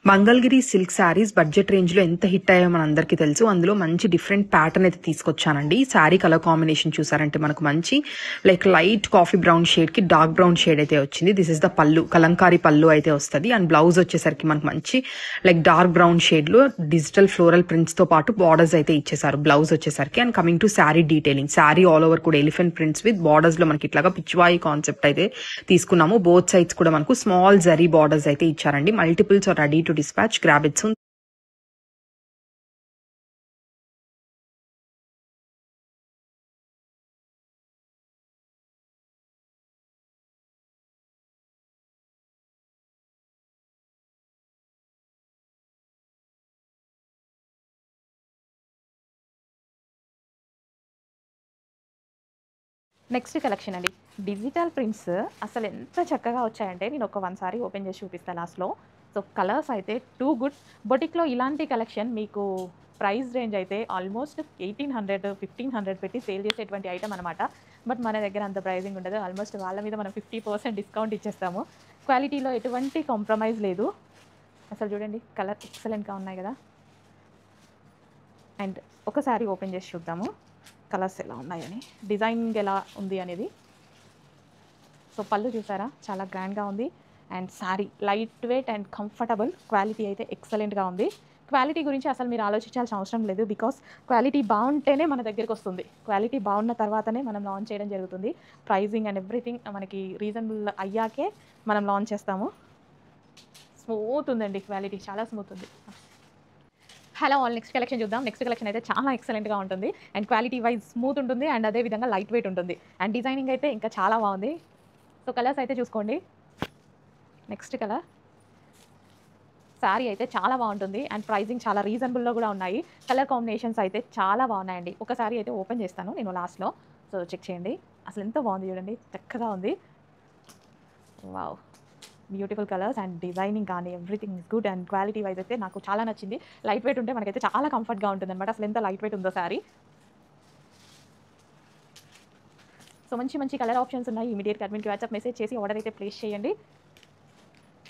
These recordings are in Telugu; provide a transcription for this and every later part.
Mangalagiri silk saris budget range లో ఎంత హిట్ అయ్యో మన అందరికీ తెలుసు. అందులో మంచి డిఫరెంట్ ప్యాటర్న్ అయితే తీసుకొచ్చానండి. శారీ కలర్ కాంబినేషన్ చూసారంటే మనకు మంచి లైట్ కాఫీ బ్రౌన్ షేడ్ కి డార్క్ బ్రౌన్ షేడ్ అయితే వచ్చింది. దిస్ ఇస్ ద పళ్ళు, కలంకారీ పళ్ళు అయితే వస్తుంది. అండ్ బ్లౌజ్ వచ్చేసరికి మనకు మంచి డార్క్ బ్రౌన్ షేడ్ లో డిజిటల్ ఫ్లోరల్ ప్రింట్స్ తో పాటు బార్డర్స్ అయితే ఇచ్చేసారు బ్లౌజ్ వచ్చేసరికి. And coming to sari detailing, sari all over కూడా ఎలిఫెంట్ ప్రింట్స్ విత్ బార్డర్స్ లో మనకి ఇట్లాగా పిచ్వాయి కాన్సెప్ట్ అయితే తీసుకున్నాము. బోత్ సైడ్స్ కూడా మనకు స్మాల్ జరీ బార్డర్స్ అయితే ఇచ్చారండి. Multiples are ready to dispatch. Grab it soon. Next collection అండి, డిజిటల్ ప్రింట్స్ అసలు ఎంత చక్కగా వచ్చాయంటే నేను ఒకసారి ఓపెన్ చేసి చూపిస్తాను లాస్ట్లో. సో కలర్స్ అయితే టూ గుడ్. బొటిక్లో ఇలాంటి కలెక్షన్ మీకు ప్రైస్ రేంజ్ అయితే ఆల్మోస్ట్ 1800 1500 పెట్టి సేల్ చేసేటువంటి ఐటమ్ అనమాట. బట్ మన దగ్గర అంత ప్రైజింగ్ ఉండదు. ఆల్మోస్ట్ వాళ్ళ మీద మనం 50% డిస్కౌంట్ ఇచ్చేస్తాము. క్వాలిటీలో ఎటువంటి కాంప్రమైజ్ లేదు. అసలు చూడండి కలర్ ఎక్సలెంట్గా ఉన్నాయి కదా. అండ్ ఒకసారి ఓపెన్ చేసి చూద్దాము కలర్స్ ఎలా ఉన్నాయని, డిజైనింగ్ ఎలా ఉంది అనేది. సో పళ్ళు చూసారా చాలా గ్రాండ్గా ఉంది. And sari light weight and comfortable, quality అయితే ఎక్సలెంట్గా ఉంది. క్వాలిటీ గురించి అసలు మీరు ఆలోచించాల్సిన అవసరం లేదు. బికాస్ క్వాలిటీ బాగుంటేనే మన దగ్గరికి వస్తుంది. క్వాలిటీ బాగున్న తర్వాతనే మనం లాంచ్ చేయడం జరుగుతుంది. ప్రైజింగ్ అండ్ ఎవ్రీథింగ్ మనకి రీజనబుల్ అయ్యాకే మనం లాంచ్ చేస్తాము. స్మూత్ ఉందండి, క్వాలిటీ చాలా స్మూత్ ఉంది. హలో ఆల్, నెక్స్ట్ కలెక్షన్ చూద్దాం. నెక్స్ట్ కలెక్షన్ అయితే చాలా ఎక్సలెంట్గా ఉంటుంది. అండ్ క్వాలిటీ వైజ్ స్మూత్ ఉంటుంది. అండ్ అదేవిధంగా లైట్ వెయిట్ ఉంటుంది. అండ్ డిజైనింగ్ అయితే ఇంకా చాలా బాగుంది. సో కలర్స్ అయితే చూసుకోండి. నెక్స్ట్ కలర్, శారీ అయితే చాలా బాగుంటుంది. అండ్ ప్రైజింగ్ చాలా రీజనబుల్లో కూడా ఉన్నాయి. కలర్ కాంబినేషన్స్ అయితే చాలా బాగున్నాయండి. ఒకసారి అయితే ఓపెన్ చేస్తాను నేను లాస్ట్లో. సో చెక్ చేయండి అసలు ఎంత బాగుంది చూడండి, చక్కగా ఉంది. Wow, beautiful colours and designing కానీ everything is good. And quality wise అయితే నాకు చాలా నచ్చింది. లైట్ వెయిట్ ఉంటే మనకైతే చాలా కంఫర్ట్గా ఉంటుంది అనమాట. అసలు ఎంత లైట్ వెయిట్ ఉందో శారీ. సో మంచి మంచి కలర్ ఆప్షన్స్ ఉన్నాయి. ఇమీడియట్గా అడ్మిన్కి వాట్సాప్ మెసేజ్ చేసి ఆర్డర్ అయితే ప్లేస్ చేయండి.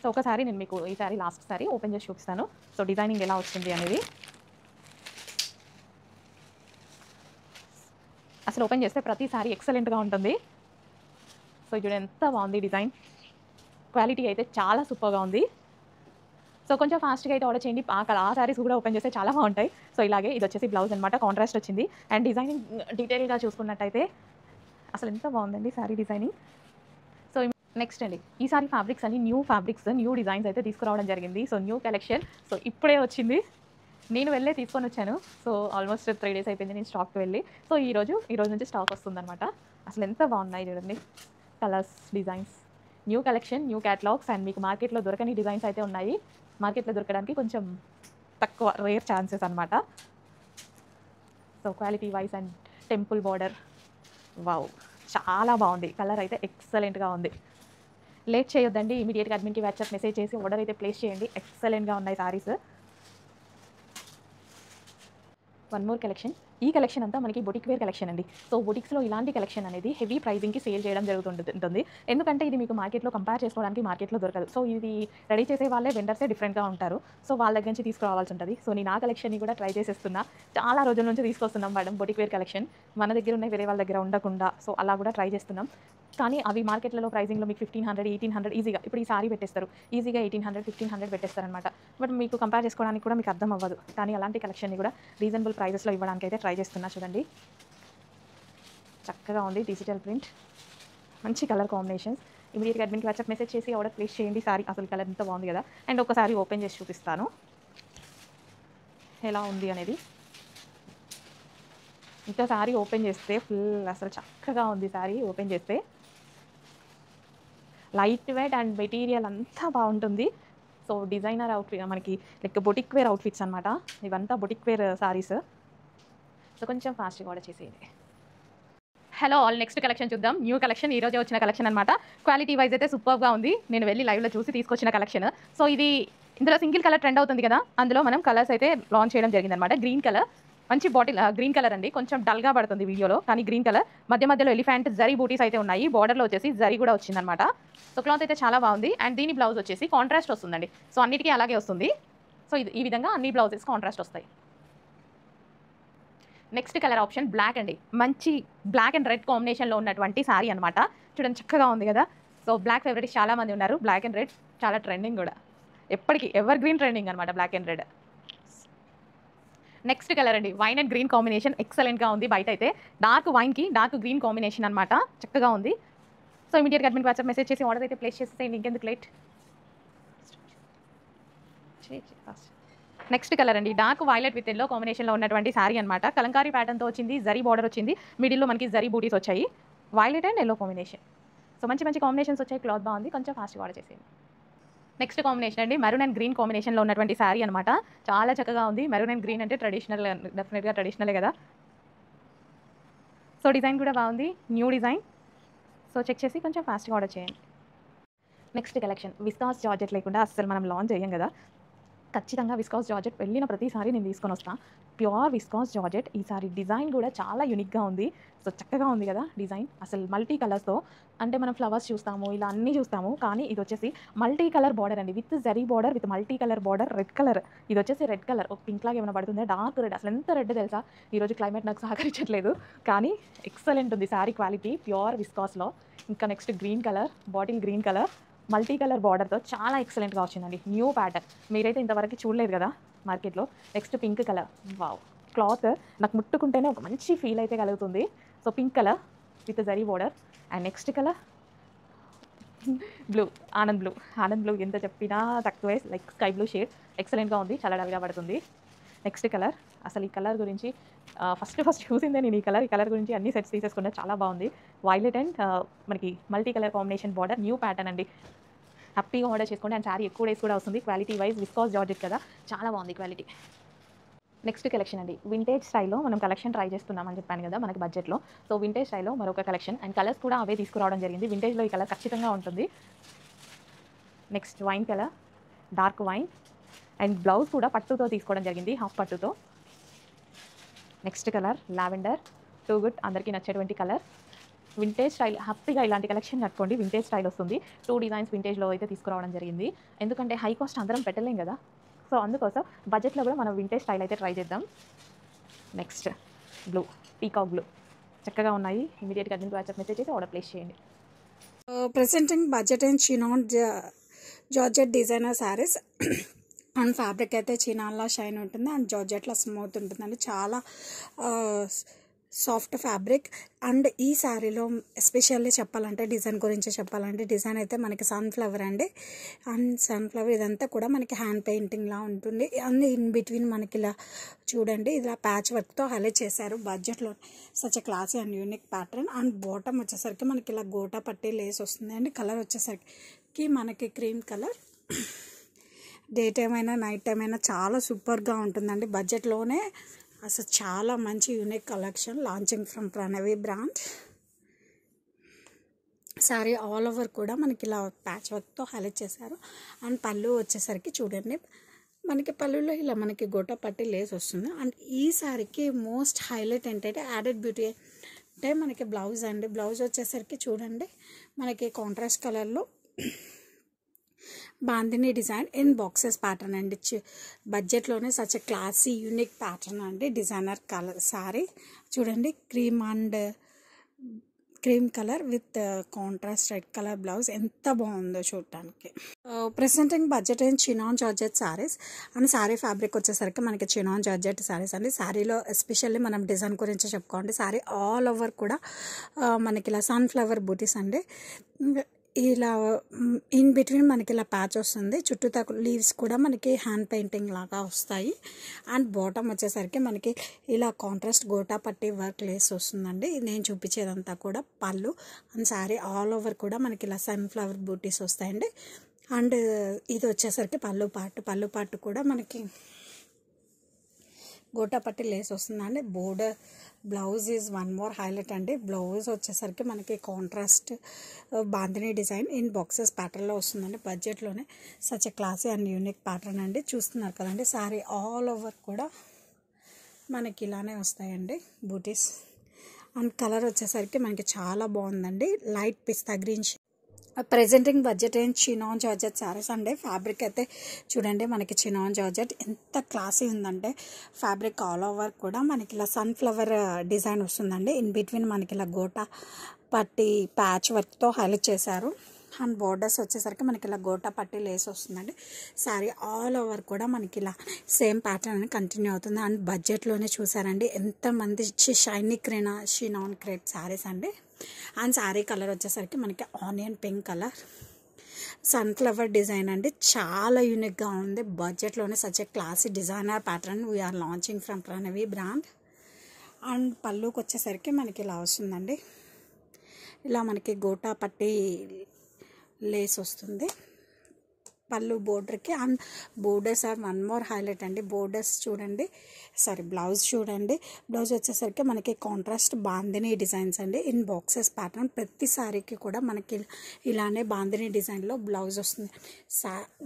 సో ఒకసారి నేను మీకు ఈ సారీ లాస్ట్ సారీ ఓపెన్ చేసి చూపిస్తాను. సో డిజైనింగ్ ఎలా వచ్చింది అనేది. అసలు ఓపెన్ చేస్తే ప్రతి సారీ ఎక్సలెంట్గా ఉంటుంది. సో చూడండి ఎంత బాగుంది డిజైన్. క్వాలిటీ అయితే చాలా సూపర్గా ఉంది. సో కొంచెం ఫాస్ట్గా అయితే ఆర్డర్ చేయండి. ఆ సారీస్ కూడా ఓపెన్ చేస్తే చాలా బాగుంటాయి. సో ఇలాగే ఇది వచ్చేసి బ్లౌజ్ అనమాట, కాంట్రాస్ట్ వచ్చింది. అండ్ డిజైనింగ్ డీటెయిల్గా చూసుకున్నట్టయితే అసలు ఎంత బాగుందండి సారీ డిజైనింగ్. సో నెక్స్ట్ అండి, ఈసారి ఫ్యాబ్రిక్స్ అన్ని న్యూ ఫ్యాబ్రిక్స్, న్యూ డిజైన్స్ అయితే తీసుకురావడం జరిగింది. So new collection. సో ఇప్పుడే వచ్చింది, నేను వెళ్ళే తీసుకొని వచ్చాను. సో ఆల్మోస్ట్ 3 days అయిపోయింది నేను స్టాక్కి వెళ్ళి. సో ఈ రోజు నుంచి స్టాక్ వస్తుందన్నమాట. అసలు ఎంత బాగున్నాయి చూడండి colours, designs. New collection, new catalogues. And మీకు మార్కెట్లో దొరకని డిజైన్స్ అయితే ఉన్నాయి. మార్కెట్లో దొరకడానికి కొంచెం తక్కువ, రేర్ ఛాన్సెస్ అనమాట. So quality wise and temple border, wow చాలా బాగుంది. కలర్ అయితే ఎక్సలెంట్గా ఉంది. లేట్ చేయొద్దండి, ఇమీడియట్గా అడ్మిన్కి వాట్సాప్ మెసేజ్ చేసి ఆర్డర్ అయితే ప్లేస్ చేయండి. ఎక్సలెంట్గా ఉన్నాయి సారీస్. One more collection. ఈ కలెక్షన్ అంతా మనకి బొటిక్ వేర్ కలెక్షన్ అండి. సో బొటిక్స్లో ఇలాంటి కలెక్షన్ అనేది హెవీ ప్రైజింగ్కి సేల్ చేయడం జరుగుతుంటుంది. ఎందుకంటే ఇది మీకు మార్కెట్లో కంపేర్ చేసుకోవడానికి మార్కెట్లో దొరకదు. సో ఇది రెడీ చేసే వాళ్ళే వెండర్సే డిఫరెంట్గా ఉంటారు. సో వాళ్ళ దగ్గర నుంచి తీసుకురావాల్సి ఉంటుంది. సో నేను ఆ కలెక్షన్ని కూడా ట్రై చేసేస్తున్నా. చాలా రోజుల నుంచి తీసుకొస్తున్నాం మేడం బొటిక్ వేర్ కలెక్షన్. మన దగ్గర ఉన్నాయి, వేరే వాళ్ళ దగ్గర ఉండకుండా. సో అలా కూడా ట్రై చేస్తున్నాం. కానీ అవి మార్కెట్లలో ప్రైజింగ్లో మీకు 1500 1800 ఈజీగా, ఇప్పుడు ఈ సారీ పెట్టేస్తారు ఈజీగా 1800 1500 పెట్టేస్తారనమాట. బట్ మీకు కంపేర్ చేసుకోవడానికి కూడా మీకు అర్థం అవ్వదు. కానీ అలాంటి కలెక్షన్ని కూడా రీజనబుల్ ప్రైజెస్లో ఇవ్వడానికి అయితే ట్రై చేస్తున్నా. చూడండి చక్కగా ఉంది డిజిటల్ ప్రింట్, మంచి కలర్ కాంబినేషన్స్. ఇమీడియట్గా అడ్మిన్కి వాట్సాప్ మెసేజ్ చేసి ఆర్డర్ ప్లేస్ చేయండి. సారీ అసలు కలర్ ఎంత బాగుంది కదా. అండ్ ఒకసారి ఓపెన్ చేసి చూపిస్తాను ఎలా ఉంది అనేది. ఇంకా సారీ ఓపెన్ చేస్తే ఫుల్ అసలు చక్కగా ఉంది. సారీ ఓపెన్ చేస్తే లైట్ వెయిట్ అండ్ మెటీరియల్ అంతా బాగుంటుంది. సో డిజైనర్ అవుట్ఫిట్ మనకి బొటిక్ వేర్ అవుట్ఫిట్స్ అనమాట. ఇవంతా బొటిక్ వేర్ సారీస్. సో కొంచెం ఫాస్ట్గా ఆర్డర్ చేసేయండి. హలో ఆల్, నెక్స్ట్ కలెక్షన్ చూద్దాం. న్యూ కలెక్షన్, ఈరోజే వచ్చిన కలెక్షన్ అనమాట. క్వాలిటీ వైజ్ అయితే సూపర్గా ఉంది. నేను వెళ్ళి లైవ్లో చూసి తీసుకొచ్చిన కలెక్షన్. సో ఇందులో సింగిల్ కలర్ ట్రెండ్ అవుతుంది కదా, అందులో మనం కలర్స్ అయితే లాంచ్ చేయడం జరిగిందనమాట. గ్రీన్ కలర్ మంచి బాటిల్ గ్రీన్ కలర్ అండి, కొంచెం డల్గా పడుతుంది వీడియోలో, కానీ గ్రీన్ కలర్. మధ్య మధ్యలో ఎలిఫెంట్ జరీ బూటీస్ అయితే ఉన్నాయి, బార్డర్లో వచ్చేసి జరీ కూడా వచ్చిందనమాట. సో క్లాత్ అయితే చాలా బాగుంది. అండ్ దీని బ్లౌజ్ వచ్చేసి కాంట్రాస్ట్ వస్తుందండి. సో అన్నిటికీ అలాగే వస్తుంది. సో ఇది ఈ విధంగా అన్ని బ్లౌజెస్ కాంట్రాస్ట్ వస్తాయి. నెక్స్ట్ కలర్ ఆప్షన్ బ్లాక్ అండి, మంచి బ్లాక్ అండ్ రెడ్ కాంబినేషన్లో ఉన్నటువంటి శారీ అనమాట. చూడండి చక్కగా ఉంది కదా. సో బ్లాక్ ఫేవరెట్స్ చాలా మంది ఉన్నారు. బ్లాక్ అండ్ రెడ్ చాలా ట్రెండింగ్ కూడా, ఎప్పటికీ ఎవర్ గ్రీన్ ట్రెండింగ్ అనమాట black and red. Next colour అండి, వైన్ అండ్ గ్రీన్ కాంబినేషన్ ఎక్సలెంట్గా ఉంది. బయట అయితే డార్క్ వైన్కి డార్క్ గ్రీన్ కాంబినేషన్ అనమాట, చక్కగా ఉంది. సో ఇమీడియట్గా అడ్మిట్ వాట్సాప్ మెసేజ్ చేసి ఆర్డర్ అయితే ప్లేస్ చేసేయండి, ఇంకెందుకు లేట్. నెక్స్ట్ కలర్ అండి, డార్క్ వైలెట్ విత్ ఎల్లో కాంబినేషన్లో ఉన్నటువంటి శారీ అనమాట. కలంకారీ ప్యాటర్న్తో వచ్చింది, జరీ బార్డర్ వచ్చింది, మిడిల్లో మనకి జరీ బూటీస్ వచ్చాయి. Violet and yellow combination. So మంచి మంచి కాంబినేషన్స్ వచ్చాయి. క్లాత్ బాగుంది, కొంచెం ఫాస్ట్గా ఆర్డర్ చేసేయండి. నెక్స్ట్ కాంబినేషన్ అండి, మెరూన్ అండ్ గ్రీన్ కాంబినేషన్లో ఉన్నటువంటి శారీ అనమాట. చాలా చక్కగా ఉంది. మెరూన్ అండ్ గ్రీన్ అంటే ట్రెడిషనల్, డెఫినెట్గా ట్రెడిషనలే కదా. సో డిజైన్ కూడా బాగుంది, న్యూ డిజైన్. సో చెక్ చేసి కొంచెం ఫాస్ట్గా ఆర్డర్ చేయండి. నెక్స్ట్ కలెక్షన్, విస్కాస్ జార్జెట్ లేకుండా అస్సలు మనం లాంచ్ చేయం కదా. ఖచ్చితంగా విస్కాస్ జార్జెట్ వెళ్ళిన ప్రతిసారి నేను తీసుకొని వస్తాను. Pure viscous georgette. ఈసారి డిజైన్ కూడా చాలా యూనిక్గా ఉంది. సో చక్కగా ఉంది కదా డిజైన్, అసలు మల్టీ కలర్స్తో. అంటే మనం ఫ్లవర్స్ చూస్తాము, ఇలా అన్నీ చూస్తాము, కానీ ఇది వచ్చేసి మల్టీ కలర్ బార్డర్ అండి, with zari border, with multi colour border, red colour. ఇది వచ్చేసి రెడ్ కలర్, ఒక పింక్ లాగా ఏమైనా పడుతుంది, డార్క్ రెడ్. అసలు ఎంత రెడ్ తెలుసా, ఈరోజు క్లైమేట్ నాకు సహకరించట్లేదు, కానీ ఎక్సలెంట్ ఉంది శారీ క్వాలిటీ, ప్యూర్ విస్కాస్లో. ఇంకా next green colour, bottle green colour, multi colour బార్డర్తో చాలా ఎక్సలెంట్గా వచ్చిందండి. న్యూ ప్యాటర్న్, మీరైతే ఇంతవరకు చూడలేదు కదా మార్కెట్లో. Next pink colour, wow. Cloth నాకు ముట్టుకుంటేనే ఒక మంచి ఫీల్ అయితే కలుగుతుంది. So pink colour with zari border. And next colour blue, Anand blue. Anand blue ఎంత చెప్పినా తక్కువే, లైక్ స్కై బ్లూ షేడ్, ఎక్సలెంట్గా ఉంది, చాలా డల్గా పడుతుంది. నెక్స్ట్ కలర్, అసలు ఈ కలర్ గురించి ఫస్ట్ చూసిందే నేను. ఈ కలర్ గురించి అన్ని సెట్స్ తీసేసుకున్నా, చాలా బాగుంది. వైలెట్ అండ్ మనకి multi colour combination border, new pattern అండి. హ్యాపీగా ఆర్డర్ చేసుకోండి. అండ్ శారీ ఎక్కువ డేస్ కూడా వస్తుంది. క్వాలిటీ వైజ్ విస్కాస్ జార్జెట్ కదా, చాలా బాగుంది క్వాలిటీ. నెక్స్ట్ కలెక్షన్ అండి, వింటేజ్ స్టైల్లో మనం కలెక్షన్ ట్రై చేస్తున్నామని చెప్పాను కదా మనకి బడ్జెట్లో. సో వింటేజ్ స్టైల్లో మరొక కలెక్షన్, అండ్ కలర్స్ కూడా అవే తీసుకురావడం జరిగింది. వింటేజ్లో ఈ కలర్ ఖచ్చితంగా ఉంటుంది. Next wine colour, dark wine. And blouse కూడా పట్టుతో తీసుకోవడం జరిగింది, హాఫ్ పట్టుతో. Next colour lavender, too good, అందరికీ నచ్చేటువంటి కలర్. వింటేజ్ స్టైల్, హ్యాపీగా ఇలాంటి కలెక్షన్ కట్టుకోండి, వింటేజ్ స్టైల్ వస్తుంది. 2 డిజైన్స్ వింటేజ్లో అయితే తీసుకురావడం జరిగింది, ఎందుకంటే హై కాస్ట్ అందరం పెట్టలేం కదా. సో అందుకోసం బడ్జెట్లో కూడా మనం వింటేజ్ స్టైల్ అయితే ట్రై చేద్దాం. నెక్స్ట్ బ్లూ, పీకాక్ బ్లూ, చక్కగా ఉన్నాయి. ఇమీడియట్గా అడ్మిట్ వాట్సాప్ మెసేజ్ అయితే ఆర్డర్ ప్లేస్ చేయండి. Presenting budget and chinon georgette designer saris. And fabric అయితే చినాన్లా షైన్ ఉంటుంది, అండ్ జార్జెట్లో స్మూత్ ఉంటుందండి. చాలా సాఫ్ట్ ఫ్యాబ్రిక్. అండ్ ఈ శారీలో ఎస్పెషల్లీ చెప్పాలంటే, డిజైన్ గురించి చెప్పాలంటే, డిజైన్ అయితే మనకి సన్ఫ్లవర్ అండి. అండ్ సన్ఫ్లవర్ ఇదంతా కూడా మనకి హ్యాండ్ పెయింటింగ్లా ఉంటుంది. అండ్ ఇన్ బిట్వీన్ మనకి ఇలా చూడండి, ఇలా ప్యాచ్ వర్క్తో హైలైట్ చేశారు. బడ్జెట్లో such a classy and unique pattern. And bottom వచ్చేసరికి మనకి ఇలా గోటా పట్టి లేస్ వస్తుంది. అండ్ కలర్ వచ్చేసరికి మనకి క్రీమ్ కలర్. డే టైం అయినా నైట్ టైం అయినా చాలా సూపర్గా ఉంటుందండి. బడ్జెట్లోనే అసలు చాలా మంచి unique collection, launching from Pranavi brand. Sorry all over కూడా మనకి ఇలా ప్యాచ్ వర్క్తో హైలైట్ చేశారు. అండ్ పళ్ళు వచ్చేసరికి చూడండి, మనకి పళ్ళులో ఇలా మనకి గోటా పట్టి లేస్ వస్తుంది. అండ్ ఈ సారీకి మోస్ట్ హైలైట్ ఏంటంటే యాడెడ్ బ్యూటీ అంటే మనకి బ్లౌజ్ అండి. బ్లౌజ్ వచ్చేసరికి చూడండి, మనకి కాంట్రాస్ట్ కలర్లో bandhani design in boxes pattern అండి. బడ్జెట్లోనే సచ్ క్లాసీ యూనిక్ ప్యాటర్న్ అండి. డిజైనర్ కలర్ సారీ చూడండి, cream colour with contrast red colour blouse, ఎంత బాగుందో చూడటానికి. Presenting budget and chinon georgette saris. And sari fabric వచ్చేసరికి మనకి చినాన్ జార్జెట్ శారీస్ అండి. శారీలో ఎస్పెషల్లీ మనం డిజైన్ గురించి చెప్పుకోండి. శారీ ఆల్ ఓవర్ కూడా మనకి ఇలా సన్ఫ్లవర్ బూటీస్ అండి. ఇలా ఇన్ బిట్వీన్ మనకి ఇలా ప్యాచ్ వస్తుంది, చుట్టూ లీవ్స్ కూడా మనకి హ్యాండ్ పెయింటింగ్ లాగా వస్తాయి. అండ్ బాటమ్ వచ్చేసరికి మనకి ఇలా కాంట్రాస్ట్ గోటా పట్టి వర్క్ లేస్ వస్తుందండి. నేను చూపించేదంతా కూడా పళ్ళు. అండ్ శారీ ఆల్ ఓవర్ కూడా మనకి ఇలా సన్ఫ్లవర్ బూటీస్ వస్తాయండి. అండ్ ఇది వచ్చేసరికి పళ్ళు పాటు కూడా మనకి గోటా పట్టి లేస్ వస్తుందండి. Border blouse is one more highlight అండి. బ్లౌజ్ వచ్చేసరికి మనకి contrast bandhani design in boxes ప్యాటర్న్లో వస్తుందండి. బడ్జెట్లోనే such a classy and unique pattern అండి. చూస్తున్నారు కదండి, శారీ ఆల్ ఓవర్ కూడా మనకి ఇలానే వస్తాయండి బూటీస్. అండ్ కలర్ వచ్చేసరికి మనకి చాలా బాగుందండి, light pista green. Presenting budget range chinon georgette saris అండి. ఫ్యాబ్రిక్ అయితే చూడండి, మనకి చినాన్ జార్జెట్ ఎంత క్లాసీ ఉందంటే ఫ్యాబ్రిక్ ఆల్ ఓవర్ కూడా మనకి ఇలా సన్ఫ్లవర్ డిజైన్ వస్తుందండి. ఇన్ బిట్వీన్ మనకి ఇలా గోటా పట్టి ప్యాచ్ వర్క్తో హైలైట్ చేశారు. అండ్ బోర్డర్స్ వచ్చేసరికి మనకి ఇలా గోటా పట్టి లేస్ వస్తుందండి. శారీ ఆల్ ఓవర్ కూడా మనకి ఇలా సేమ్ ప్యాటర్న్ అని కంటిన్యూ అవుతుంది. అండ్ బడ్జెట్లోనే చూసారండి ఎంతమంది షైనీ షినాన్ క్రేప్ శారీస్ అండి. అండ్ శారీ కలర్ వచ్చేసరికి మనకి onion pink colour sunflower design అండి. చాలా యూనిక్గా ఉంది. బడ్జెట్లోనే such a classy designer pattern we're launching from Pranavi brand. And పళ్ళుకి వచ్చేసరికి మనకి ఇలా వస్తుందండి, ఇలా మనకి గోటా పట్టి లేస్ వస్తుంది పళ్ళు బోర్డర్కి. And borders are one more highlight అండి. బోర్డర్స్ చూడండి, బ్లౌజ్ చూడండి. బ్లౌజ్ వచ్చేసరికి మనకి కాంట్రాస్ట్ బాందిని డిజైన్స్ అండి ఇన్ బాక్సెస్ ప్యాటర్న్. ప్రతి సారీకి కూడా మనకి ఇలానే బాందిని డిజైన్లో బ్లౌజ్ వస్తుంది.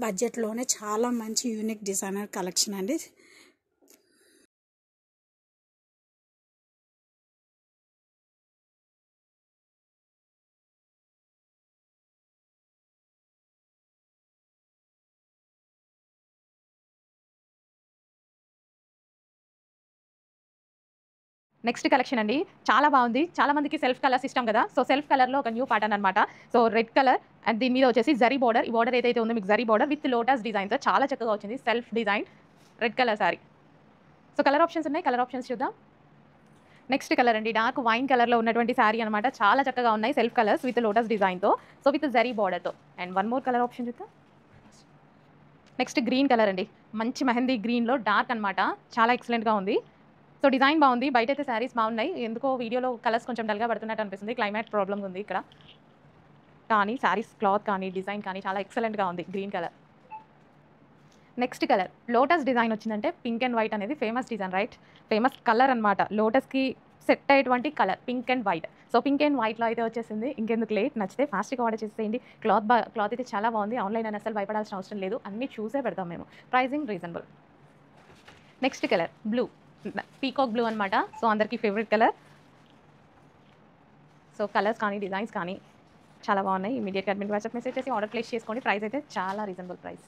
బడ్జెట్లోనే చాలా మంచి యూనిక్ డిజైనర్ కలెక్షన్ అండి. నెక్స్ట్ కలెక్షన్ అండి, చాలా బాగుంది. చాలా మందికి సెల్ఫ్ కలర్స్ ఇష్టం కదా. సో సెల్ఫ్ కలర్లో ఒక న్యూ ప్యాటర్న్ అనమాట. సో రెడ్ కలర్ అండ్ దీని మీద వచ్చేసి జరీ బార్డర్. ఈ బార్డర్ ఏదైతే ఉందో మీకు zari border with lotus designs చాలా చక్కగా వచ్చింది. Self design red colour sari. So colour options ఉన్నాయి, కలర్ ఆప్షన్స్ చూద్దాం. నెక్స్ట్ కలర్ అండి, డార్క్ వైన్ కలర్లో ఉన్నటువంటి శారీ అనమాట. చాలా చక్కగా ఉన్నాయి సెల్ఫ్ కలర్స్ విత్ లోటస్ డిజైన్తో, సో విత్ జరీ బార్డర్తో. And one more colour option చూద్దాం. నెక్స్ట్ గ్రీన్ కలర్ అండి, మంచి మెహందీ గ్రీన్లో డార్క్ అనమాట. చాలా ఎక్సలెంట్గా ఉంది. సో డిజైన్ బాగుంది. బయట అయితే శారీస్ బాగున్నాయి, ఎందుకో వీడియోలో కలర్స్ కొంచెం డల్గా పడుతున్నట్టు అనిపిస్తుంది. క్లైమేట్ ప్రాబ్లమ్ ఉంది ఇక్కడ, కానీ శారీస్ క్లాత్ కానీ డిజైన్ కానీ చాలా ఎక్సలెంట్గా ఉంది green colour. Next colour lotus design వచ్చిందంటే పింక్ అండ్ వైట్ అనేది famous design right, famous colour అనమాట. లోటస్కి సెట్ అయ్యేటువంటి colour pink and white. So pink and వైట్లో అయితే వచ్చేసింది. ఇంకెందుకు లేట్, నచ్చితే ఫాస్ట్గా ఆర్డర్ చేసేయండి. క్లాత్ అయితే చాలా బాగుంది. ఆన్లైన్ అని అసలు భయపడాల్సిన అవసరం లేదు, అన్నీ చూసే పెడతాం మేము. Pricing reasonable. Next colour blue, peacock blue అనమాట. సో అందరికీ ఫేవరెట్ కలర్. సో కలర్స్ కానీ డిజైన్స్ కానీ చాలా బాగున్నాయి. ఇమీడియట్గా అడ్మిట్ వాట్సాప్ మెసేజ్ చేసి ఆర్డర్ ప్లేస్ చేసుకోండి. ప్రైస్ అయితే చాలా రీజనబుల్ ప్రైస్.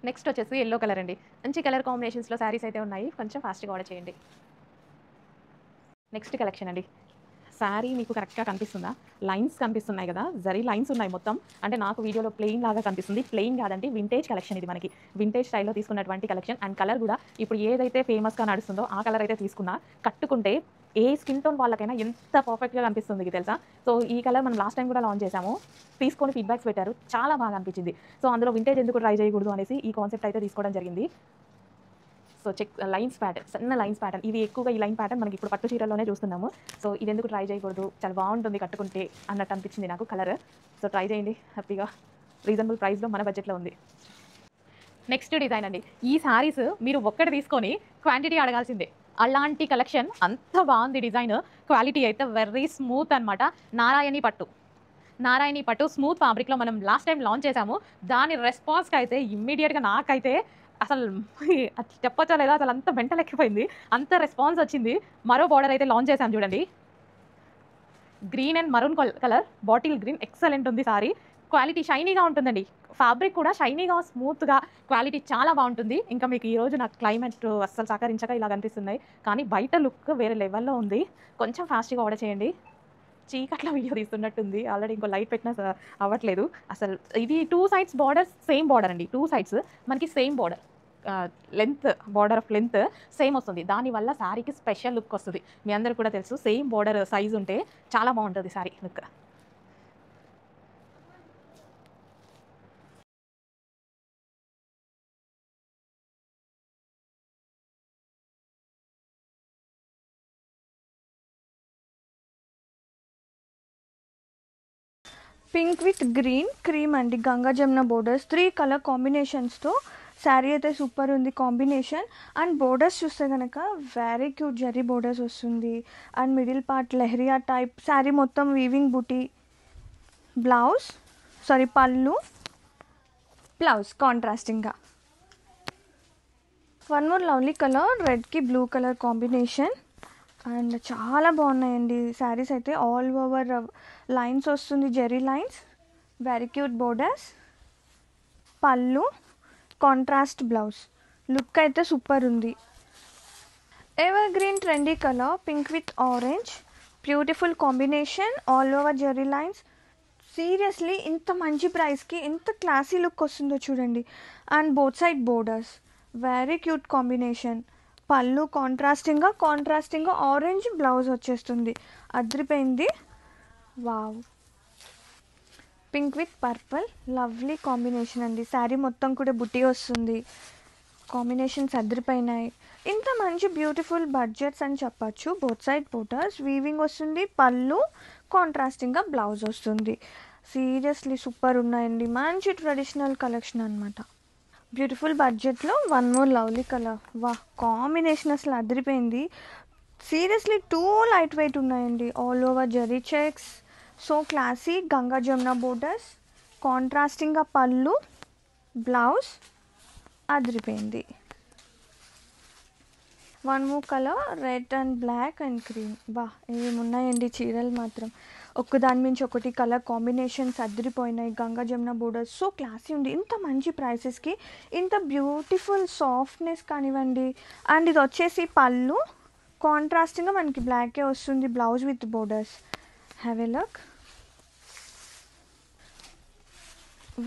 నెక్స్ట్ వచ్చేసి ఎల్లో కలర్ అండి, మంచి కలర్ కాంబినేషన్స్లో శారీస్ అయితే ఉన్నాయి, కొంచెం ఫాస్ట్గా ఆర్డర్ చేయండి. నెక్స్ట్ కలెక్షన్ అండి, శారీ మీకు కరెక్ట్గా కనిపిస్తుందా? లైన్స్ కనిపిస్తున్నాయి కదా, జరీ లైన్స్ ఉన్నాయి మొత్తం. అంటే నాకు వీడియోలో ప్లెయిన్ లాగా కనిపిస్తుంది, ప్లెయిన్ కాదండి, వింటేజ్ కలెక్షన్ ఇది. మనకి వింటేజ్ స్టైల్లో తీసుకున్నటువంటి కలెక్షన్. అండ్ కలర్ కూడా ఇప్పుడు ఏదైతే ఫేమస్గా నడుస్తుందో ఆ కలర్ అయితే తీసుకున్నా, కట్టుకుంటే ఏ స్కిన్ టోన్ వాళ్ళకైనా ఎంత పర్ఫెక్ట్గా కనిపిస్తుంది తెలుసా. సో ఈ కలర్ మనం లాస్ట్ టైం కూడా లాంచ్ చేసాము, తీసుకొని ఫీడ్బ్యాక్స్ పెట్టారు, చాలా బాగా అనిపించింది. సో అందులో వింటేజ్ ఎందుకు ట్రై చేయకూడదు అనేసి ఈ కాన్సెప్ట్ అయితే తీసుకోవడం జరిగింది. సో చెక్ లైన్స్ ప్యాటర్న్, సన్న లైన్స్ ప్యాటర్న్, ఇవి ఎక్కువగా ఈ లైన్ ప్యాటర్న్ మనకి ఇప్పుడు పట్టు చీరలోనే చూస్తున్నాము. సో ఇది ఎందుకు ట్రై చేయకూడదు, చాలా బాగుంటుంది కట్టుకుంటే అన్నట్టు అనిపించింది నాకు కలర్. సో ట్రై చేయండి హ్యాపీగా, రీజనబుల్ ప్రైస్లో మన బడ్జెట్లో ఉంది. నెక్స్ట్ డిజైన్ అండి, ఈ శారీస్ మీరు ఒక్కటి తీసుకొని క్వాంటిటీ అడగాల్సిందే, అలాంటి కలెక్షన్. అంత బాగుంది డిజైన్, క్వాలిటీ అయితే వెరీ స్మూత్ అనమాట. నారాయణి పట్టు స్మూత్ ఫ్యాబ్రిక్లో మనం లాస్ట్ టైం లాంచ్ చేసాము. దాని రెస్పాన్స్కి అయితే ఇమ్మీడియట్గా నాకైతే అసలు చెప్పొచ్చా లేదా, అసలు అంత మెంటల్ ఎక్కిపోయింది, అంత రెస్పాన్స్ వచ్చింది. మరో బార్డర్ అయితే లాంచ్ చేసాం చూడండి, green and maroon colour, bottle green, excellent ఉంది సారీ. క్వాలిటీ షైనీగా ఉంటుందండి, ఫ్యాబ్రిక్ కూడా షైనీగా స్మూత్గా, క్వాలిటీ చాలా బాగుంటుంది. ఇంకా మీకు ఈరోజు నాకు క్లైమేట్ అస్సలు సహకరించక ఇలా కనిపిస్తున్నాయి, కానీ బయట లుక్ వేరే లెవెల్లో ఉంది. కొంచెం ఫాస్ట్గా ఆర్డర్ చేయండి. చీకట్లో వీడియో తీస్తున్నట్టుంది, ఆల్రెడీ ఇంకో లైట్ పెట్టినా అవ్వట్లేదు అసలు. ఇది 2 సైడ్స్ బార్డర్, సేమ్ బార్డర్ అండి, 2 సైడ్స్ మనకి same border, border of length same వస్తుంది. దానివల్ల శారీకి స్పెషల్ లుక్ వస్తుంది. మీ అందరికి కూడా తెలుసు, సేమ్ బార్డర్ సైజ్ ఉంటే చాలా బాగుంటుంది sari look. Pink with green cream అండి, గంగా జమున బోర్డర్స్, 3 కలర్ కాంబినేషన్స్తో శారీ అయితే సూపర్ ఉంది కాంబినేషన్. అండ్ బోర్డర్స్ చూస్తే కనుక వెరీ క్యూట్ జరీ బోర్డర్స్ వస్తుంది. And middle part leheriya type, sari మొత్తం వీవింగ్ బూటీ, పళ్ళు, బ్లౌజ్ కాంట్రాస్టింగ్గా. వన్ మోర్ లవ్లీ కలర్, రెడ్కి బ్లూ కలర్ కాంబినేషన్. అండ్ చాలా బాగున్నాయండి శారీస్ అయితే. ఆల్ ఓవర్ లైన్స్ వస్తుంది, zari lines, very cute borders, pallu, contrast blouse. Look అయితే సూపర్ ఉంది. Ever green trendy colour, pink with orange, beautiful combination, all over zari lines. Seriously ఇంత మంచి ప్రైస్కి ఎంత క్లాసీ లుక్ వస్తుందో చూడండి. And both side borders, very cute combination. Pallu కాంట్రాస్టింగ్గా ఆరెంజ్ బ్లౌజ్ వచ్చేస్తుంది, అదిరిపోయింది. Wow, pink with purple, lovely combination అండి. శారీ మొత్తం కూడా బుట్టి వస్తుంది, కాంబినేషన్స్ అదిరిపోయినాయి. ఇంత మంచి బ్యూటిఫుల్ బడ్జెట్స్ అని చెప్పచ్చు. బోత్ సైడ్ బోర్డర్స్, వీవింగ్ వస్తుంది, పళ్ళు కాంట్రాస్టింగ్గా బ్లౌజ్ వస్తుంది. సీరియస్లీ సూపర్ ఉన్నాయండి, మంచి ట్రెడిషనల్ కలెక్షన్ అనమాట. బ్యూటిఫుల్ బడ్జెట్లో వన్ మోర్ లవ్లీ కలర్. వా, కాంబినేషన్ అసలు అదిరిపోయింది. సీరియస్లీ టూ లైట్ వెయిట్ ఉన్నాయండి. All over zari checks, so classy, Ganga Jamuna borders, కాంట్రాస్టింగ్గా పళ్ళు, బ్లౌజ్ అదిరిపోయింది. One more colour, red and black and cream. బా, ఏమున్నాయండి చీరలు మాత్రం, ఒక్కదాని మించి ఒకటి కలర్ కాంబినేషన్స్ అదిరిపోయినాయి. Ganga Jamuna borders, so classy ఉంది. ఇంత మంచి ప్రైసెస్కి ఇంత బ్యూటిఫుల్ సాఫ్ట్నెస్ కానివ్వండి. అండ్ ఇది వచ్చేసి పళ్ళు, కాంట్రాస్టింగ్గా మనకి బ్లాకే వస్తుంది, blouse with borders. Have a look.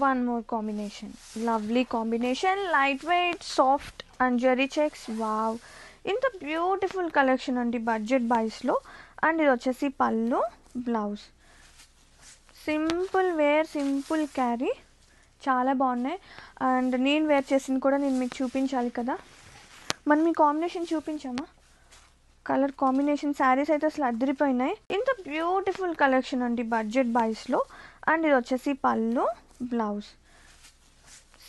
One more combination, lovely combination, light weight, soft and zari checks. Wow, ఇంత బ్యూటిఫుల్ కలెక్షన్ అండి బడ్జెట్ బైస్లో. అండ్ ఇది వచ్చేసి pallu, blouse. Simple wear, simple carry, చాలా బాగున్నాయి. అండ్ నేను వేర్ చేసింది కూడా నేను మీకు చూపించాలి కదా. మనం ఈ కాంబినేషన్ చూపించామా, కలర్ కాంబినేషన్. శారీస్ అయితే అసలు అదిరిపోయినాయి. ఇంత బ్యూటిఫుల్ కలెక్షన్ అండి బడ్జెట్ బైస్లో. అండ్ ఇది వచ్చేసి pallu, blouse.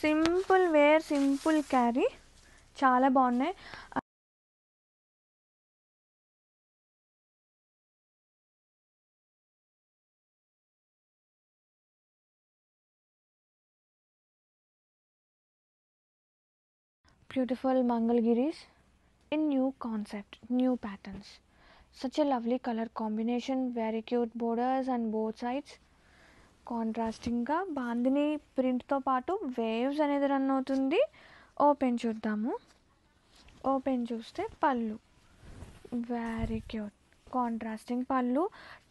Simple wear, simple carry, చాలా బాగున్నాయి. Beautiful Mangalgiris in new concept, new patterns. Such a lovely color combination, very cute borders on both sides. కాంట్రాస్టింగ్గా bandhani ప్రింట్తో పాటు వేవ్స్ అనేది రన్ అవుతుంది. ఓపెన్ చూద్దాము. ఓపెన్ చూస్తే pallu, very cute contrasting pallu.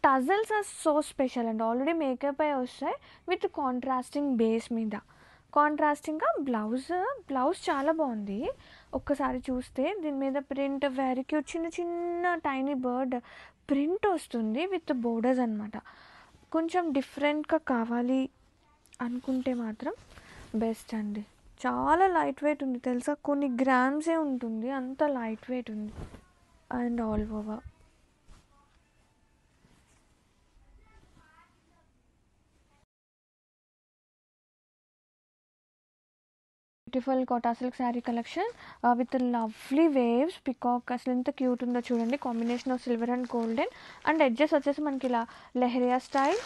Tassels are so special and already makeup అయి వస్తాయి విత్ కాంట్రాస్టింగ్ బేస్ మీద. కాంట్రాస్టింగ్గా బ్లౌజ్ చాలా బాగుంది. ఒక్కసారి చూస్తే దీని మీద ప్రింట్ వెరీ క్యూట్, చిన్న చిన్న టైనీ బర్డ్ ప్రింట్ వస్తుంది విత్ బోర్డర్స్ అనమాట. కొంచెం డిఫరెంట్గా కావాలి అనుకుంటే మాత్రం బెస్ట్ అండి. చాలా లైట్ వెయిట్ ఉంది తెలుసా, కొన్ని గ్రామ్సే ఉంటుంది, అంత లైట్ వెయిట్ ఉంది. And all over beautiful Kota silk sari collection with lovely waves, peacock. అసలు ఎంత క్యూట్ ఉందో చూడండి. Combination of silver and golden. And edges వచ్చేసి మనకి ఇలా leheriya style.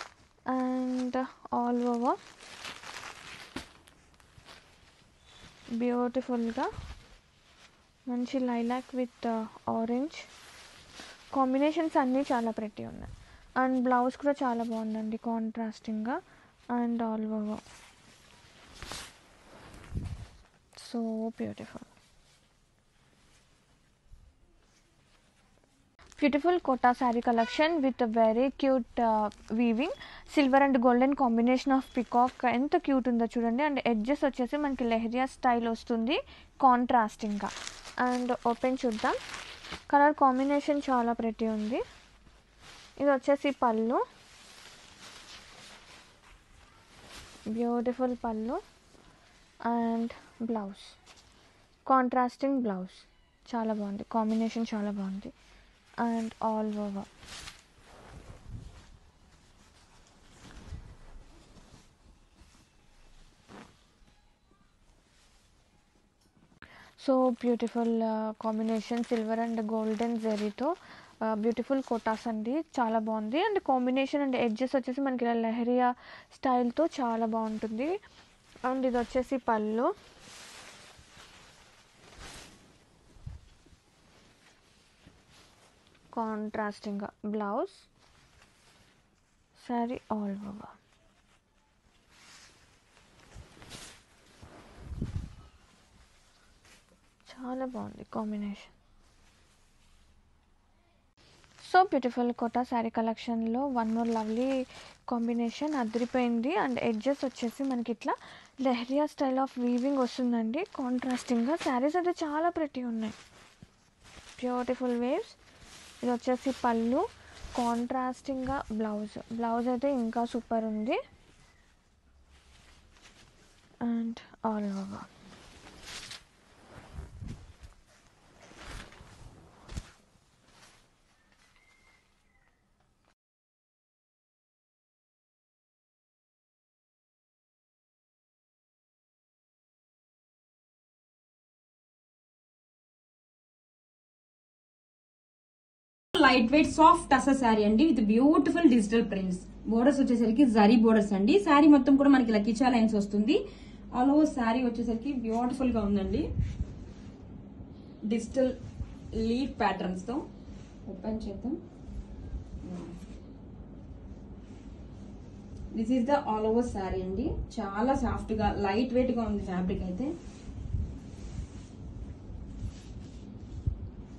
And all over బ్యూటిఫుల్గా మంచి లైలాక్ విత్ ఆరెంజ్ కాంబినేషన్స్ అన్నీ చాలా ప్రెట్టి ఉన్నాయి. అండ్ బ్లౌజ్ కూడా చాలా బాగుందండి, కాంట్రాస్టింగ్గా. And all over so beautiful. Beautiful Kota sari collection with very cute weaving, silver and golden combination of peacock. ఎంత క్యూట్ ఉందో చూడండి. అండ్ ఎడ్జెస్ వచ్చేసి మనకి లెహరియా స్టైల్ వస్తుంది కాంట్రాస్టింగ్గా. అండ్ ఓపెన్ చూద్దాం. కలర్ కాంబినేషన్ చాలా ప్రెట్టి ఉంది. ఇది వచ్చేసి పళ్ళు, బ్యూటిఫుల్ పళ్ళు. అండ్ బ్లౌజ్, కాంట్రాస్టింగ్ బ్లౌజ్, చాలా బాగుంది, కాంబినేషన్ చాలా బాగుంది. And all over so beautiful combination, silver and golden జెరీతో బ్యూటిఫుల్ కోటాస్ అండి, చాలా బాగుంది. అండ్ కాంబినేషన్ అండ్ ఎడ్జెస్ వచ్చేసి మనకి ఇలా లెహరియా స్టైల్తో చాలా బాగుంటుంది. అండ్ ఇది వచ్చేసి పళ్ళు, కాంట్రాస్టింగ్గా బ్లౌజ్, శారీ ఆల్ ఓవర్. చాలా బాగుంది combination. So beautiful Kota sari కలెక్షన్లో వన్ మోర్ లవ్లీ కాంబినేషన్ అదిరిపోయింది. అండ్ ఎడ్జెస్ వచ్చేసి మనకి ఇట్లా లెహరియా స్టైల్ ఆఫ్ వీవింగ్ వస్తుందండి కాంట్రాస్టింగ్గా. శారీస్ అయితే చాలా ప్రెటీ ఉన్నాయి, బ్యూటిఫుల్ వేవ్స్. ఇది వచ్చేసి పళ్ళు, కాంట్రాస్టింగ్గా బ్లౌజ్ అయితే ఇంకా సూపర్ ఉంది. And all over light weight soft tussar sari అండి with beautiful digital prints. Borders వచ్చేసరికి జరీ బోర్డర్స్ అండి. శారీ మొత్తం కూడా మనకి ఇలా కిచా లైన్స్ వస్తుంది. ఆల్ ఓవర్ శారీ వచ్చేసరికి బ్యూటిఫుల్ గా ఉందండి, డిజిటల్ లీఫ్ ప్యాటర్న్స్ తో. ఓపెన్ చేద్దాం. This is the all over sari అండి. చాలా సాఫ్ట్ గా లైట్ వెయిట్ గా ఉంది ఫ్యాబ్రిక్ అయితే.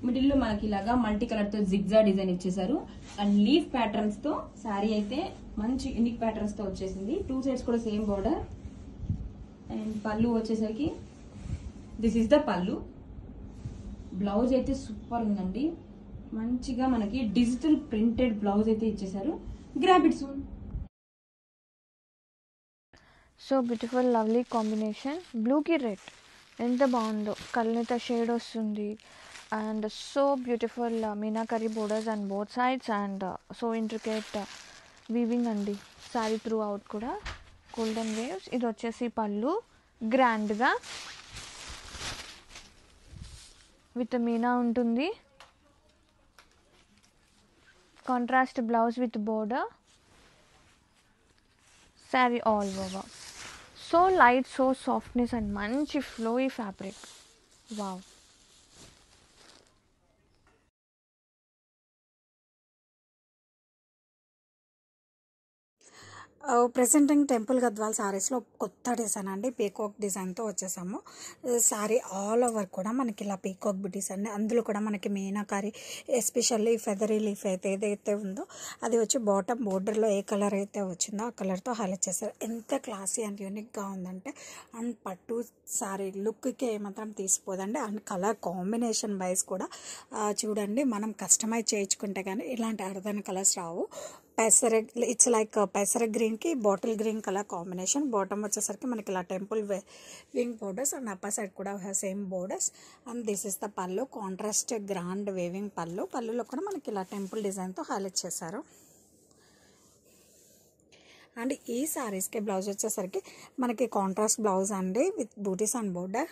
మిడిల్ లో మనకి ఇలాగా మల్టీ కలర్ తో జిగ్జా డిజైన్ ఇచ్చేసారు. అండ్ లీఫ్ ప్యాటర్న్స్ తో శారీ అయితే మంచి యూనిక్ ప్యాటర్న్స్ తో వచ్చేసింది. 2 సైడ్స్ కూడా సేమ్ బార్డర్. అండ్ పళ్ళు వచ్చేసరికి దిస్ ఈస్ ద పళ్ళు. బ్లౌజ్ అయితే సూపర్ ఉందండి, మంచిగా మనకి డిజిటల్ ప్రింటెడ్ బ్లౌజ్ అయితే ఇచ్చేసారు. Grab it soon. So beautiful lovely combination. బ్లూకి రెడ్ ఎంత బాగుందో, కల్నేత షేడ్ వస్తుంది. And so beautiful meenakari borders and both sides. And so intricate weaving అండి శారీ త్రూ అవుట్ కూడా, గోల్డెన్ వేవ్స్. ఇది వచ్చేసి పళ్ళు, గ్రాండ్గా విత్ మీనా ఉంటుంది. Contrast blouse with border, sari all over. So light, so softness and మంచి flowy fabric. Wow. Presenting temple Gadwal శారీస్లో కొత్త డిజైన్ అండి, పీకాక్ డిజైన్తో వచ్చేసాము. శారీ ఆల్ ఓవర్ కూడా మనకి ఇలా పీకాక్ బుటీస్ అండి. అందులో కూడా మనకి మీనాకారి, ఎస్పెషల్లీ ఫెదరీ లీఫ్ అయితే ఏదైతే ఉందో అది వచ్చి బాటమ్ బోర్డర్లో ఏ కలర్ అయితే వచ్చిందో ఆ కలర్తో హైలైట్ చేశారు. ఎంత క్లాసీ అండ్ యూనిక్గా ఉందంటే, అండ్ పట్టు శారీ లుక్కి ఏమాత్రం తీసిపోదండి. అండ్ కలర్ కాంబినేషన్ వైజ్ కూడా చూడండి, మనం కస్టమైజ్ చేయించుకుంటే కానీ ఇలాంటి అర్థమైన కలర్స్ రావు. పెసర, ఇట్స్ లైక్ పెసర గ్రీన్కి bottle green colour combination. Bottom వచ్చేసరికి మనకి ఇలా temple wing borders and upper side కూడా same borders. And this is the pallu, contrast grand weaving pallu. పళ్ళులో కూడా మనకి ఇలా టెంపుల్ డిజైన్తో హైలైట్ చేశారు. అండ్ ఈ శారీస్కి బ్లౌజ్ వచ్చేసరికి మనకి కాంట్రాస్ట్ బ్లౌజ్ అండి with butis and border.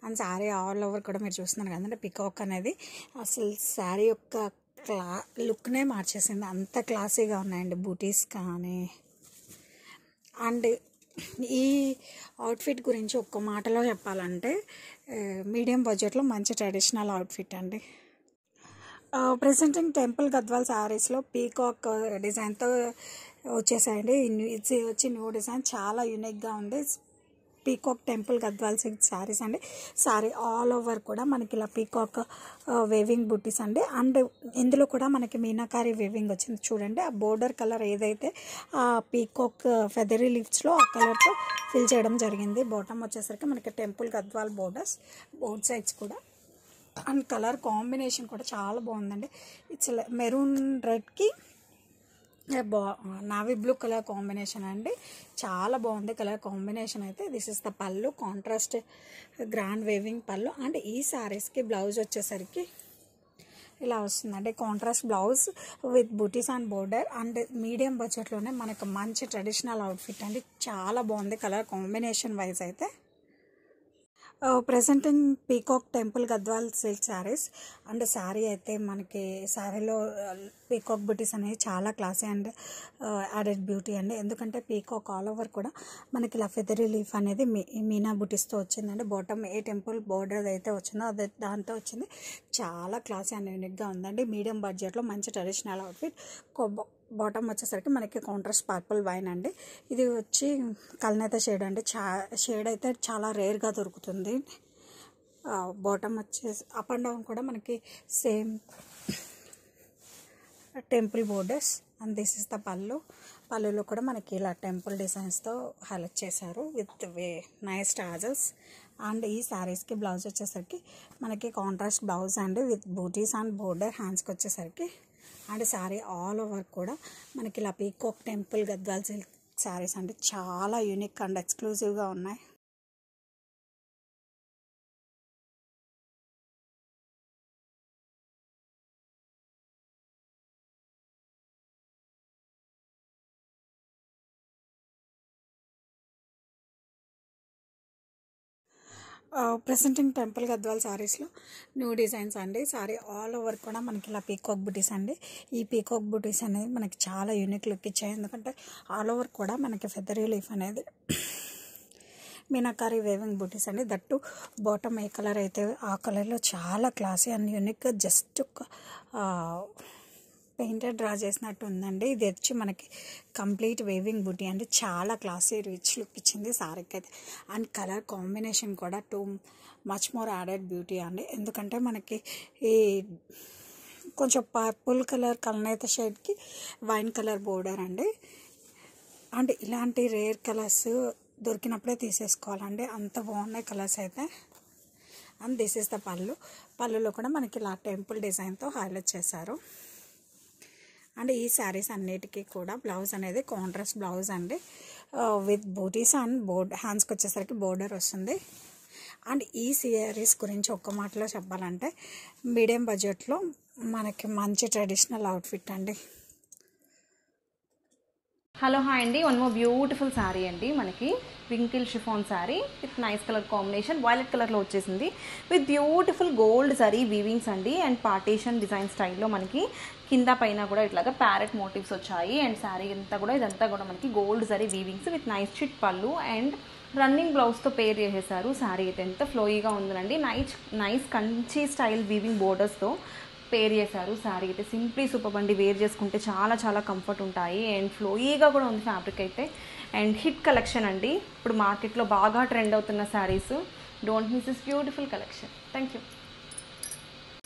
And sari all over కూడా మీరు చూస్తున్నారు కదండి, పికాక్ అనేది అసలు శారీ యొక్క లుక్నే మార్చేసింది. అంత క్లాసీగా ఉన్నాయండి బూటీస్ కానీ. అండ్ ఈ అవుట్ఫిట్ గురించి ఒక్క మాటలో చెప్పాలంటే, మీడియం బడ్జెట్లో మంచి ట్రెడిషనల్ అవుట్ఫిట్ అండి. ప్రెసెంటింగ్ టెంపుల్ గద్వాల్ శారీస్లో పీకాక్ డిజైన్తో వచ్చేసాయండి. ఇది వచ్చి న్యూ డిజైన్, చాలా యూనిక్గా ఉంది. Peacock temple Gadwal silk saris అండి. శారీ ఆల్ ఓవర్ కూడా మనకి ఇలా పీకాక్ వేవింగ్ బుట్టీస్ అండి. అండ్ ఇందులో కూడా మనకి మీనాకారి వేవింగ్ వచ్చింది చూడండి. ఆ బోర్డర్ కలర్ ఏదైతే ఆ పీకాక్ ఫెదరీ లీవ్స్లో ఆ కలర్తో ఫిల్ చేయడం జరిగింది. బాటమ్ వచ్చేసరికి మనకి temple Gadwal borders both sides కూడా. అండ్ కలర్ కాంబినేషన్ కూడా చాలా బాగుందండి. ఇట్స్ మెరూన్ రెడ్కి నావీ బ్లూ కలర్ కాంబినేషన్ అండి. చాలా బాగుంది కలర్ కాంబినేషన్ అయితే. This is the pallu, contrast grand weaving pallu. And ఈ శారీస్కి బ్లౌజ్ వచ్చేసరికి ఇలా వస్తుందండి, contrast blouse with butis and border. And medium బడ్జెట్లోనే మనకు మంచి ట్రెడిషనల్ అవుట్ఫిట్ అండి. చాలా బాగుంది కలర్ కాంబినేషన్ వైజ్ అయితే. Presenting peacock temple Gadwal silk saris. And sari అయితే మనకి శారీలో పీకాక్ బూటీస్ అనేవి చాలా క్లాసీ అండ్ యాడెడ్ బ్యూటీ అండి. ఎందుకంటే పీకాక్ ఆల్ ఓవర్ కూడా మనకి ఇలా ఫెదరీ లీఫ్ అనేది మీనా బూటీస్తో వచ్చిందండి. బాటమ్ ఏ టెంపుల్ బోర్డర్ అయితే వచ్చిందో అది దాంతో వచ్చింది. చాలా క్లాసీ అండ్ యూనిక్గా ఉందండి. మీడియం బడ్జెట్లో మంచి ట్రెడిషనల్ అవుట్ఫిట్. బాటమ్ వచ్చేసరికి మనకి కాంట్రాస్ట్ పర్పుల్ వైన్ అండి. ఇది వచ్చి కల్నేత షేడ్ అండి. షేడ్ అయితే చాలా రేర్గా దొరుకుతుంది. బాటమ్ వచ్చేసి అప్ అండ్ డౌన్ కూడా మనకి same temple borders. And this is the పళ్ళులో కూడా మనకి ఇలా టెంపుల్ డిజైన్స్తో హైలైట్ చేశారు విత్ నైస్ టాజల్స్. అండ్ ఈ శారీస్కి బ్లౌజ్ వచ్చేసరికి మనకి కాంట్రాస్ట్ బ్లౌజ్ అండి విత్ బూటీస్ అండ్ బోర్డర్ హ్యాండ్స్కి వచ్చేసరికి. అండ్ శారీ ఆల్ ఓవర్ కూడా మనకి ఇలా peacock temple Gadwal silk saris అంటే చాలా యూనిక్ అండ్ ఎక్స్క్లూజివ్గా ఉన్నాయి. ప్రెసెంటింగ్ టెంపుల్ గద్వాల్ శారీస్లో న్యూ డిజైన్స్ అండి. శారీ ఆల్ ఓవర్ కూడా మనకి ఇలా పీకాక్ బుటీస్ అండి. ఈ పీకాక్ బుటీస్ అనేది మనకి చాలా యూనిక్ లుక్ ఇచ్చాయి. ఎందుకంటే ఆల్ ఓవర్ కూడా మనకి ఫెదరీ లీఫ్ అనేది మీనాకారి వేవింగ్ బూటీస్ అండి. దట్టు బాటమ్ ఏ కలర్ అయితే ఆ కలర్లో చాలా క్లాసీ అండ్ యూనిక్గా జస్ట్ పెయింటర్ డ్రా చేసినట్టు ఉందండి. ఇది వచ్చి మనకి కంప్లీట్ వేవింగ్ బూటీ అండి. చాలా క్లాసీ రిచ్ లుక్ ఇచ్చింది శారీకి అయితే. అండ్ కలర్ కాంబినేషన్ కూడా మచ్ మోర్ యాడెడ్ బ్యూటీ అండి. ఎందుకంటే మనకి ఈ కొంచెం పర్పుల్ కలర్ కల్నేత షేడ్కి వైన్ కలర్ బోర్డర్ అండి. అండ్ ఇలాంటి రేర్ కలర్స్ దొరికినప్పుడే తీసేసుకోవాలండి. అంత బాగున్నాయి కలర్స్ అయితే. అండ్ దిస్ ఇస్ ద పళ్ళులో కూడా మనకి ఇలా టెంపుల్ డిజైన్తో హైలైట్ చేశారు. అండ్ ఈ శారీస్ అన్నిటికీ కూడా బ్లౌజ్ అనేది కాంట్రాస్ట్ బ్లౌజ్ అండి విత్ బూటీస్ అండ్ హ్యాండ్స్కి వచ్చేసరికి బోర్డర్ వస్తుంది. అండ్ ఈ శారీస్ గురించి ఒక్క మాటలో చెప్పాలంటే మీడియం బడ్జెట్లో మనకి మంచి ట్రెడిషనల్ అవుట్ఫిట్ అండి. హలో హాయ్ అండి, వన్ మోర్ బ్యూటిఫుల్ శారీ అండి. మనకి wrinkle chiffon sari with nice colour combination, violet కలర్లో వచ్చేసింది with beautiful gold zari weavings అండి. అండ్ పార్టీషన్ డిజైన్ స్టైల్లో మనకి కింద పైన కూడా ఇట్లాగా ప్యారెట్ మోటివ్స్ వచ్చాయి. అండ్ శారీ అంతా కూడా ఇదంతా కూడా మనకి gold zari weavings with nice చిట్ పళ్ళు అండ్ రన్నింగ్ బ్లౌజ్తో పేర్ చేసేసారు. శారీ అయితే ఎంత ఫ్లోయిగా ఉందండి. నైస్ కంచి స్టైల్ వీవింగ్ బోర్డర్స్తో పేర్ చేశారు. శారీ అయితే సింప్లీ సూపర్ అండి. వేర్ చేసుకుంటే చాలా చాలా కంఫర్ట్ ఉంటాయి అండ్ ఫ్లోయీగా కూడా ఉంది ఫ్యాబ్రిక్ అయితే. అండ్ హిట్ కలెక్షన్ అండి. ఇప్పుడు మార్కెట్లో బాగా ట్రెండ్ అవుతున్న saris. Don't miss this beautiful collection. Thank you.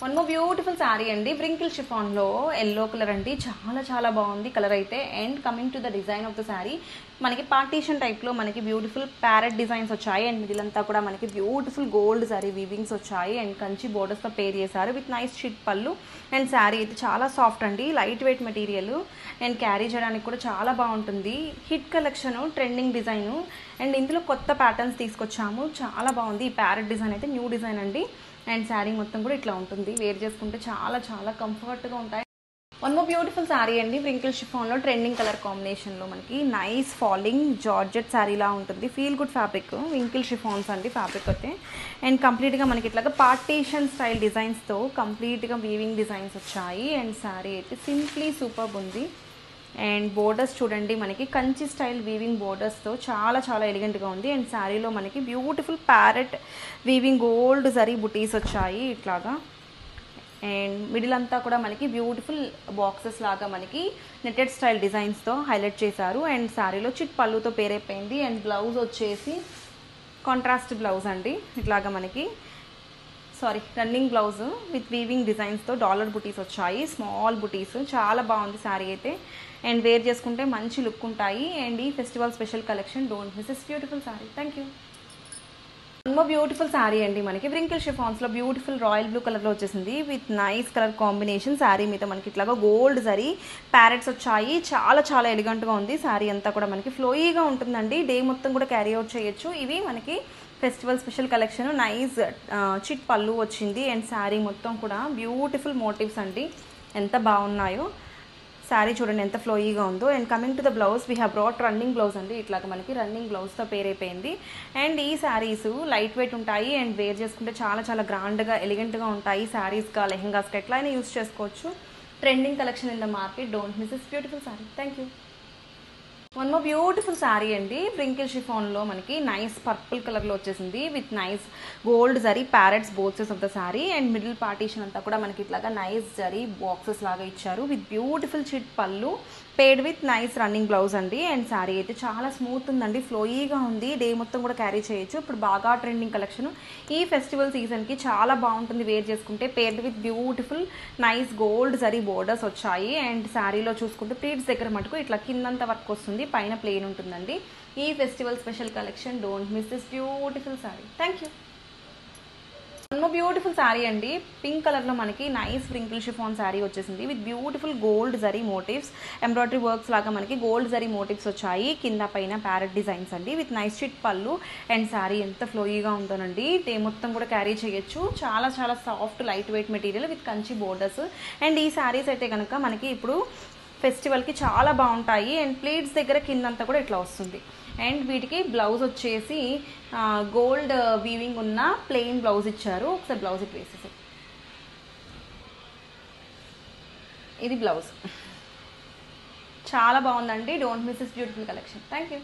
One more beautiful sari అండి. బ్రింకిల్ షిఫాన్లో ఎల్లో కలర్ అండి. చాలా చాలా బాగుంది కలర్ అయితే. And coming to the design of the sari, మనకి పార్టీషన్ టైప్లో మనకి బ్యూటిఫుల్ ప్యారెట్ డిజైన్స్ వచ్చాయి. అండ్ మిడిలంతా కూడా మనకి బ్యూటిఫుల్ గోల్డ్ శారీ వీవింగ్స్ వచ్చాయి. అండ్ కంచి బోర్డర్స్తో పేర్ చేశారు విత్ నైస్ షిట్ పళ్ళు. అండ్ శారీ అయితే చాలా సాఫ్ట్ అండి, light weight material and carry చేయడానికి కూడా చాలా బాగుంటుంది. Hit collection, trending design. And ఇందులో కొత్త ప్యాటర్న్స్ తీసుకొచ్చాము, చాలా బాగుంది. ఈ ప్యారెట్ డిజైన్ అయితే న్యూ డిజైన్ అండి. అండ్ శారీ మొత్తం కూడా ఇట్లా ఉంటుంది. వేర్ చేసుకుంటే చాలా చాలా కంఫర్ట్గా ఉంటాయి. వన్ మోర్ బ్యూటిఫుల్ శారీ అండి. వ్రింకిల్ షిఫాన్లో ట్రెండింగ్ కలర్ కాంబినేషన్లో మనకి నైస్ ఫాలింగ్ జార్జెట్ శారీలా ఉంటుంది. Feel good fabric, wrinkle chiffons అండి ఫ్యాబ్రిక్ అయితే. అండ్ కంప్లీట్గా మనకి ఇట్లాగా పార్టీషన్ స్టైల్ డిజైన్స్తో కంప్లీట్గా వీవింగ్ డిజైన్స్ వచ్చాయి. అండ్ శారీ అయితే సింప్లీ సూపర్బ్ ఉంది. అండ్ బోర్డర్స్ చూడండి, మనకి కంచి స్టైల్ వీవింగ్ బోర్డర్స్తో చాలా చాలా ఎలిగెంట్గా ఉంది. అండ్ శారీలో మనకి beautiful parrot weaving gold zari బుటీస్ వచ్చాయి ఇట్లాగా. అండ్ మిడిల్ అంతా కూడా మనకి బ్యూటిఫుల్ బాక్సెస్ లాగా మనకి నెట్టెడ్ స్టైల్ డిజైన్స్తో హైలైట్ చేశారు. అండ్ శారీలో చిట్ పళ్ళుతో పేరైపోయింది. అండ్ బ్లౌజ్ వచ్చేసి కాంట్రాస్ట్ బ్లౌజ్ అండి. ఇట్లాగా మనకి రన్నింగ్ బ్లౌజ్ విత్ వీవింగ్ డిజైన్స్తో డాలర్ బుటీస్ వచ్చాయి, స్మాల్ బుటీస్. చాలా బాగుంది శారీ అయితే. అండ్ వేర్ చేసుకుంటే మంచి లుక్ ఉంటాయి. అండ్ ఈ festival special collection, don't miss this beautiful sari. Thank you. ரொம்ப బ్యూటిఫుల్ శారీ అండి. మనకి వ్రింకిల్ షిఫాన్స్లో బ్యూటిఫుల్ రాయల్ బ్లూ కలర్లో వచ్చేసింది with nice colour combination. Sari మీద మనకి ఇట్లాగా గోల్డ్ జరీ ప్యారెట్స్ వచ్చాయి. చాలా చాలా ఎలిగెంట్గా ఉంది. శారీ అంతా కూడా మనకి ఫ్లోయీగా ఉంటుందండి. డే మొత్తం కూడా క్యారీ అవుట్ చేయొచ్చు. ఇవి మనకి ఫెస్టివల్ స్పెషల్ కలెక్షన్. నైస్ చిట్ పళ్ళు వచ్చింది. అండ్ శారీ మొత్తం కూడా బ్యూటిఫుల్ మోటివ్స్ అండి, ఎంత బాగున్నాయో. శారీ చూడండి ఎంత ఫ్లోయీగా ఉందో. And coming to the blouse, we have brought running blouse అండి. ఇట్లాగ మనకి రన్నింగ్ బ్లౌజ్తో పేరైపోయింది. అండ్ ఈ శారీస్ లైట్ వెయిట్ ఉంటాయి అండ్ వేర్ చేసుకుంటే చాలా చాలా గ్రాండ్గా ఎలిగెంట్గా ఉంటాయి. శారీస్గా, లెహెంగాస్గా ఎట్లా అయినా యూస్ చేసుకోవచ్చు. Trending collection in the market. Don't miss this beautiful sari. Thank you. One more beautiful sari అండి. ప్రింకిల్ షిఫాన్లో మనకి నైస్ పర్పుల్ కలర్లో వచ్చేసింది with nice gold zari parrots both sides of the sari. And middle partition అంతా కూడా మనకి ఇట్లాగా నైస్ జరీ బాక్సెస్ లాగా ఇచ్చారు విత్ బ్యూటిఫుల్ చిట్ పళ్ళు పేడ్ విత్ నైస్ రన్నింగ్ బ్లౌజ్ అండి. అండ్ శారీ అయితే చాలా స్మూత్ ఉందండి, ఫ్లోయీగా ఉంది. డే మొత్తం కూడా క్యారీ చేయొచ్చు. ఇప్పుడు బాగా ట్రెండింగ్ కలెక్షన్. ఈ ఫెస్టివల్ సీజన్కి చాలా బాగుంటుంది వేర్ చేసుకుంటే. పేడ్ with beautiful nice gold zari borders వచ్చాయి. అండ్ శారీలో చూసుకుంటే ప్లీట్స్ దగ్గర మటుకు ఇట్లా కిందంత వర్క్ వస్తుంది, పైన ప్లెయిన్ ఉంటుందండి. ఈ festival special collection. Don't miss this beautiful sari. Thank you. One beautiful sari అండి. పింక్ కలర్లో మనకి నైస్ స్ప్రింకిల్ షిఫాన్ శారీ వచ్చేసింది with beautiful gold zari motifs, embroidery works లాగా మనకి గోల్డ్ జరీ మోటివ్స్ వచ్చాయి. కింద పైన ప్యారెట్ డిజైన్స్ అండి విత్ నైస్ చిట్ పళ్ళు. అండ్ శారీ ఎంత ఫ్లోయీగా ఉందోనండి, డే మొత్తం కూడా క్యారీ చేయొచ్చు. చాలా చాలా soft light weight material with Kanchi borders. And ఈ శారీస్ అయితే కనుక మనకి ఇప్పుడు ఫెస్టివల్కి చాలా బాగుంటాయి. అండ్ ప్లీట్స్ దగ్గర కిందంతా కూడా ఇట్లా వస్తుంది. అండ్ వీటికి బ్లౌజ్ వచ్చేసి గోల్డ్ వీవింగ్ ఉన్న ప్లెయిన్ బ్లౌజ్ ఇచ్చారు. ఒకసారి బ్లౌజ్ ఇట్ వేసేసి, ఇది బ్లౌజ్. చాలా బాగుందండి. Don't miss this beautiful collection. Thank you.